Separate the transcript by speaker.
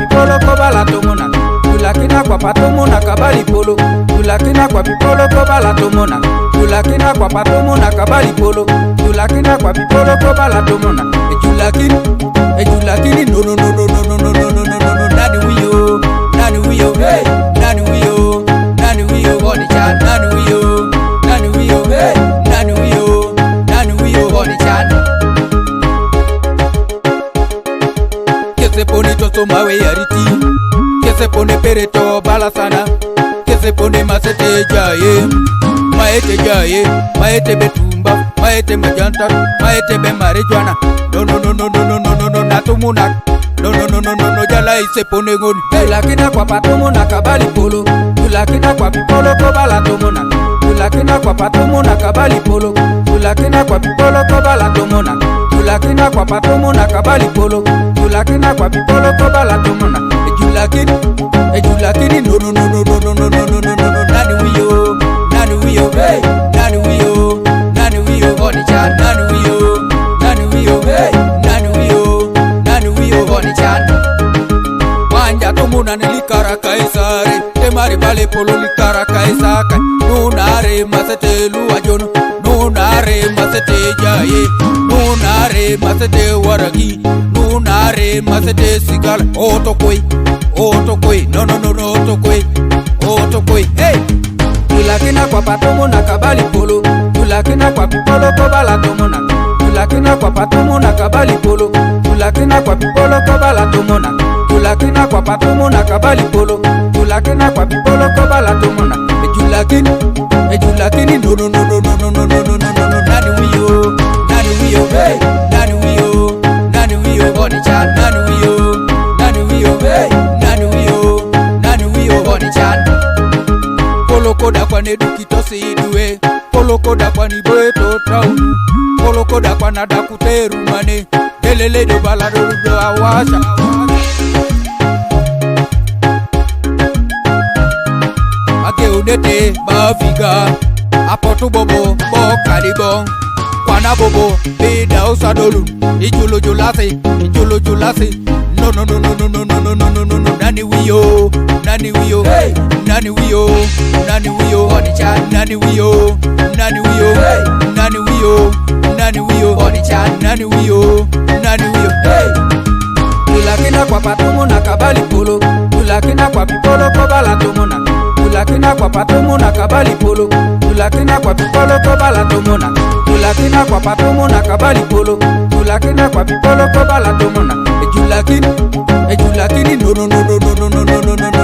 Speaker 1: pipolo ko bala tomona. Tulakina kwa patomona kabali polo. Tulakina kwa pipolo ko bala tomona. Tulakina kwa patomona kabali polo. Tulakina kwa pipolo ko bala tomona. Ejulakini no no no no no no no no no no no. Nani wiyo, nani wiyo, hey, nani wiyo, nani wiyo, honi chan, nani wiyo, nani wiyo, hey, nani wiyo, nani wiyo, honi chan. Kese pone toto mawe yariti, kese pone pereto balasana, kese pone masete jaye, maete betumba, maete majanta, maete be marijuana. No no no no no no no no no natumuna. No no no no no no jala ise pone ngoni. Tulakina kwa patomona kabali polo. Tulakina kwa pipolo ko bala tomona. Tulakina kwa patomona kabali polo. Tulakina kwa pipolo ko bala tomona. Tulakina kwa patomona kabali polo. Tulakina kwa pipolo ko bala tomona. Ejulakini no no no no no no no no no no no. Nani wiyo, nani wiyo, hey, nani wiyo, nani wiyo, honi chan, nani wiyo, nani wiyo, hey, nani wiyo, nani wiyo, honi chan. Wanja tomuna nilikara kaisare, temari bale polo likara kaisaka. Nunare masete luwajono, nunare masete jaye, nunare masete waragi, nunare masete sigala. Otokoi, no no no no, otokoi, hey. Tulakina kwa patomona kabali polo. Tulakina kwa pipolo ko bala tomona. Tulakina kwa patomona kabali polo. Tulakina kwa pipolo ko bala tomona. Tulakina kwa patomona kabali polo. Tulakina kwa pipolo ko bala tomona. Ejulakini no no no no no no no no no no no. Nani wiyo, hey, nani wiyo, nani wiyo, honi chan, nani wiyo, hey, nani wiyo, honi chan. Polo koda kwa nedukito sidue, polo koda kwa niboeto traunu, polo koda kwa nada kuteru mane, delele do balado do awasha. Ake unete bafiga, apotu bobo, bo karibo, kwana bobo, bida usadolu, ijulo julase, no no no no no no no no no no no no. Nani wiyo, hey, nani wiyo, honi chan, nani wiyo, hey, nani wiyo, honi chan, nani wiyo, hey. Tulakina kwa patomona kabali polo. Tulakina kwa pipolo ko bala tomona. Tulakina kwa patomona kabali polo. Tulakina kwa pipolo ko bala tomona. Tulakina kwa patomona kabali polo. Tulakina kwa pipolo ko bala tomona. Ejulakini no no no no no no no no no no.